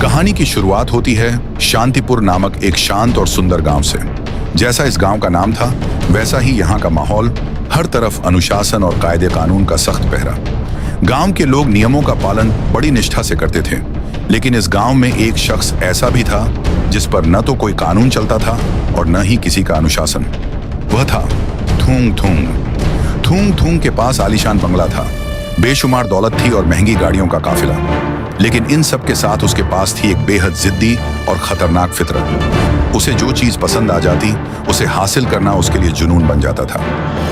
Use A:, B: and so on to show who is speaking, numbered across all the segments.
A: कहानी की शुरुआत होती है शांतिपुर नामक एक शांत और सुंदर गांव से। जैसा इस गांव का नाम था, वैसा ही यहाँ का माहौल, हर तरफ अनुशासन और कायदे कानून का सख्त पहरा। गांव के लोग नियमों का पालन बड़ी निष्ठा से करते थे, लेकिन इस गांव में एक शख्स ऐसा भी था जिस पर न तो कोई कानून चलता था और न ही किसी का अनुशासन। वह था थूंग थूंग। थूंग थूंग के पास आलीशान बंगला था, बेशुमार दौलत थी और महंगी गाड़ियों का काफिला। लेकिन इन सब के साथ उसके पास थी एक बेहद जिद्दी और खतरनाक फितरत। उसे जो चीज पसंद आ जाती, उसे हासिल करना उसके लिए जुनून बन जाता था।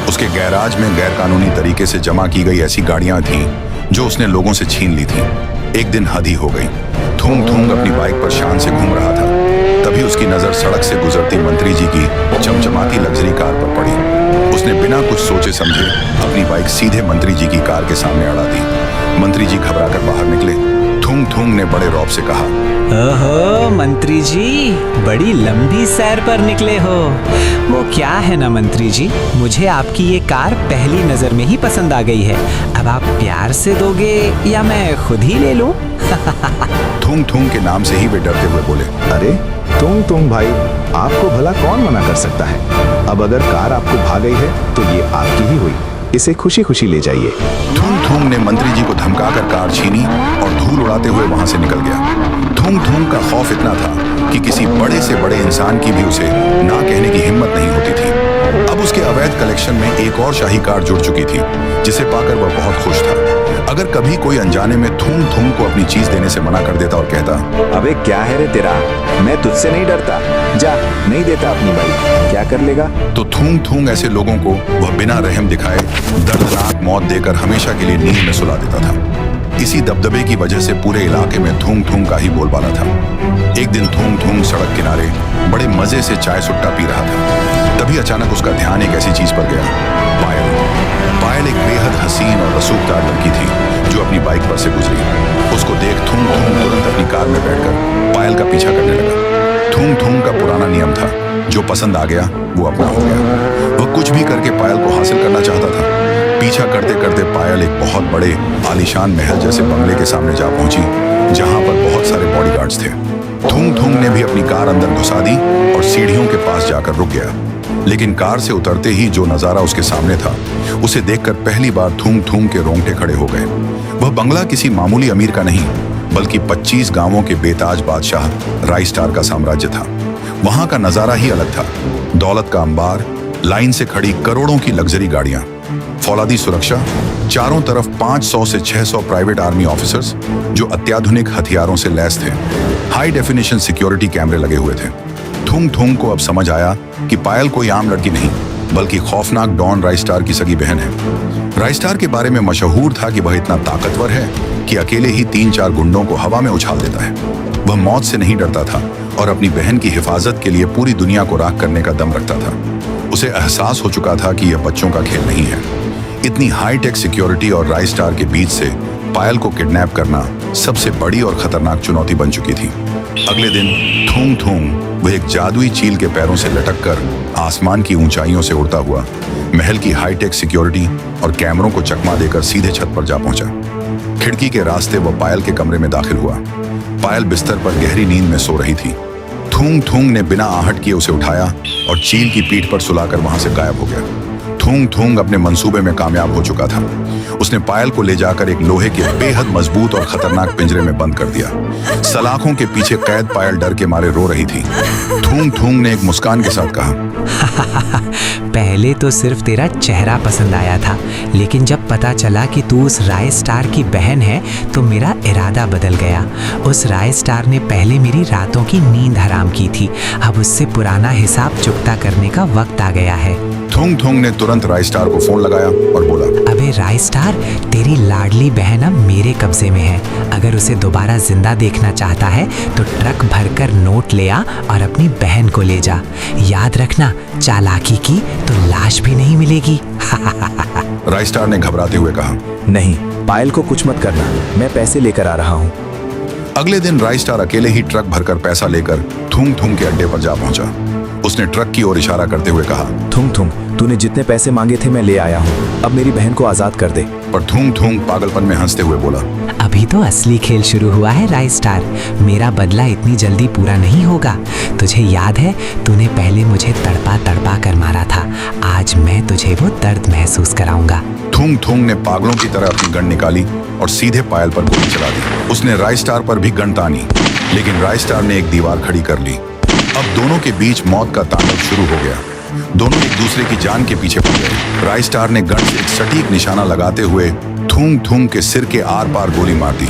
A: उसके गैराज में गैरकानूनी तरीके से जमा की गई ऐसी गाड़ियां थीं जो उसने लोगों से छीन ली थीं। एक दिन हद ही हो गई। थूंग थूंग अपनी बाइक पर शान से घूम रहा था, तभी उसकी नजर सड़क से गुजरती मंत्री जी की चमचमाती लग्जरी कार पर पड़ी। उसने बिना कुछ सोचे समझे अपनी बाइक सीधे मंत्री जी की कार के सामने अड़ा दी। मंत्री जी घबराकर बाहर निकले। थूंग थूंग ने बड़े रौब से कहा,
B: ओहो मंत्री जी, बड़ी लंबी सैर पर निकले हो। वो क्या है ना मंत्री जी, मुझे आपकी ये कार पहली नजर में ही पसंद आ गई है। अब आप प्यार से दोगे या मैं खुद ही ले लूं?
A: थूंग थूंग के नाम से ही वे डरते हुए बोले,
C: अरे तुम भाई, आपको भला कौन मना कर सकता है। अब अगर कार आपको भा गई है तो ये आपकी ही हुई, इसे खुशी खुशी ले जाइए।
A: थूंग थूंग ने मंत्री जी को धमकाकर कार छीनी और धूल उड़ाते हुए वहां से निकल गया। थूंग थूंग का खौफ इतना था कि किसी बड़े से बड़े इंसान की भी उसे ना कहने की हिम्मत नहीं होती थी। अब उसके अवैध कलेक्शन में एक और शाही कार जुड़ चुकी थी, जिसे पाकर वह बहुत खुश था। अगर कभी कोई अनजाने में थूंग थूंग को अपनी चीज देने से मना कर देता और कहता,
C: अबे क्या है रे तेरा, मैं तुझसे नहीं डरता, जा नहीं देता अपनी बाइक, क्या कर लेगा।
A: तो थूंग थूंग ऐसे लोगों को वह बिना रहम दिखाए दर्दनाक मौत देकर हमेशा के लिए नींद में सुला देता था। इसी दबदबे की वजह से पूरे इलाके में थूंग थूंग का ही बोलबाला था। एक दिन थूंग थूंग सड़क किनारे बड़े मजे से चाय सुट्टा पी रहा था। तभी अचानक उसका ध्यान एक ऐसी चीज पर गया, पायल। पायल एक बेहद हसीन और रसूखदार लड़की थी जो अपनी बाइक पर से गुजरी। उसको देख थूंग थूंग तुरंत अपनी कार में बैठकर पायल का पीछा करने लगा। थूंग थूंग का पुराना नियम था, जो पसंद आ गया वो अपना हो गया। वह कुछ भी करके पायल को हासिल करना चाहता था। पीछा करते करते पायल एक बहुत बड़े आलीशान महल जैसे बंगले के सामने जा पहुंची, जहां पर बहुत सारे बॉडीगार्ड्स थे। थूंग थूंग ने भी अपनी कार अंदर घुसा दी और सीढ़ियों के पास जाकर रुक गया। लेकिन कार से उतरते ही जो नजारा उसके सामने था, उसे देखकर पहली बार थूंग थूंग के रोंगटे खड़े हो गए। वह बंगला किसी मामूली अमीर का नहीं, बल्कि 25 गांवों के बेताज बादशाह राय स्टार का साम्राज्य था। वहां का नजारा ही अलग था। दौलत का अंबार, लाइन से खड़ी करोड़ों की लग्जरी गाड़ियां, फौलादी सुरक्षा, चारों तरफ 500 से 600 प्राइवेट आर्मी ऑफिसर्स जो अत्याधुनिक हथियारों से लैस थे। हाई डेफिनेशन सिक्योरिटी कैमरे लगे हुए थे। थूंग थूंग को अब समझ आया कि पायल कोई आम लड़की नहीं, बल्कि खौफनाक डॉन राय स्टार की सगी बहन है। राय स्टार के बारे में मशहूर था कि वह इतना ताकतवर है कि अकेले ही 3-4 गुंडों को हवा में उछाल देता है। वह मौत से नहीं डरता था और अपनी बहन की हिफाजत के लिए पूरी दुनिया को राख करने का दम रखता था। उसे एहसास हो चुका था कि यह बच्चों का खेल नहीं है। इतनी हाईटेक सिक्योरिटी और राय स्टार के बीच से पायल को किडनैप करना सबसे बड़ी और खतरनाक चुनौती बन चुकी थी। अगले दिन थूंग थूंग वह एक जादुई चील के पैरों से लटककर आसमान की ऊंचाइयों से उड़ता हुआ महल की हाईटेक सिक्योरिटी और कैमरों को चकमा देकर सीधे छत पर जा पहुंचा। खिड़की के रास्ते वह पायल के कमरे में दाखिल हुआ। पायल बिस्तर पर गहरी नींद में सो रही थी। थूंग थूंग ने बिना आहट किए उसे उठाया और चील की पीठ पर सुलाकर वहां से गायब हो गया। थूंग थूंग अपने मंसूबे में कामयाब हो चुका था। उसने पायल को ले जाकर एक लोहे के बेहद मजबूत और खतरनाक पिंजरे में बंद कर दिया। सलाखों के पीछे कैद पायल डर के मारे रो रही थी। थूंग थूंग ने एक मुस्कान के साथ कहा,
B: पहले तो सिर्फ तेरा चेहरा पसंद आया था, लेकिन जब पता चला कि तू उस राय स्टार की बहन है तो मेरा इरादा बदल गया। उस राय स्टार ने पहले मेरी रातों की नींद हराम की थी, अब उससे पुराना हिसाब चुकता करने का वक्त आ गया है।
A: थूंग थूंग ने तुरंत राय स्टार को फोन लगाया और बोला,
B: अबे राय स्टार, तेरी लाडली बहन अब मेरे कब्जे में है। अगर उसे दोबारा जिंदा देखना चाहता है तो ट्रक भरकर नोट ले आ और अपनी बहन को ले जा। याद रखना, चालाकी की तो लाश भी नहीं मिलेगी।
A: राय स्टार ने घबराते हुए कहा,
C: नहीं, पायल को कुछ मत करना, मैं पैसे लेकर आ रहा हूँ।
A: अगले दिन राय स्टार अकेले ही ट्रक भरकर पैसा लेकर थूंग थूंग के अड्डे पर जा पहुंचा। उसने ट्रक की ओर इशारा करते हुए कहा।
C: थुंग थुंग, तूने जितने पैसे मांगे थे मैं ले आया हूँ, अब मेरी बहन को आजाद कर दे।
A: पर थूंग थूंग पागलपन में हंसते हुए बोला,
B: अभी तो असली खेल शुरू हुआ है राय स्टार। मेरा बदला इतनी जल्दी पूरा नहीं होगा। तुझे याद है तूने पहले मुझे तड़पा तड़पा कर मारा था, आज मैं तुझे वो दर्द महसूस कराऊंगा।
A: थूंग थूंग ने पागलों की तरह अपनी गन निकाली और सीधे पायल पर गोली चला दी। उसने राय स्टार पर भी गन तानी, लेकिन राय स्टार ने एक दीवार खड़ी कर ली। अब दोनों के बीच मौत का तांडव शुरू हो गया। दोनों एक दूसरे की जान के पीछे पड़ गए। राय स्टार ने गन से एक सटीक निशाना लगाते हुए थूंग थूंग के सिर के आर पार गोली मार दी।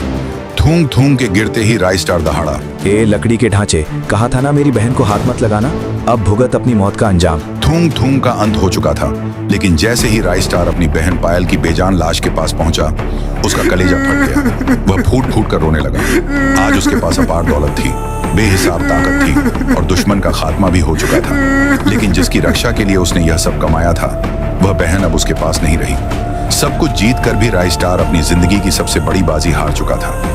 A: थूंग थूंग के गिरते ही राय स्टार दहाड़ा।
C: ए लकड़ी के ढांचे, कहा था ना मेरी बहन को हाथ मत लगाना, अब भुगत अपनी मौत का अंजाम।
A: थूंग थूंग का अंत हो चुका था, लेकिन जैसे ही राय स्टार अपनी बहन पायल की बेजान लाश के पास पहुंचा, उसका कलेजा फट गया। वह फूट फूट कर रोने लगा। आज उसके पास अपार दौलत थी, बेहिसाब ताकत थी और दुश्मन का खात्मा भी हो चुका था, लेकिन जिसकी रक्षा के लिए उसने यह सब कमाया था, वह बहन अब उसके पास नहीं रही। सब कुछ जीत कर भी राय स्टार अपनी जिंदगी की सबसे बड़ी बाजी हार चुका था।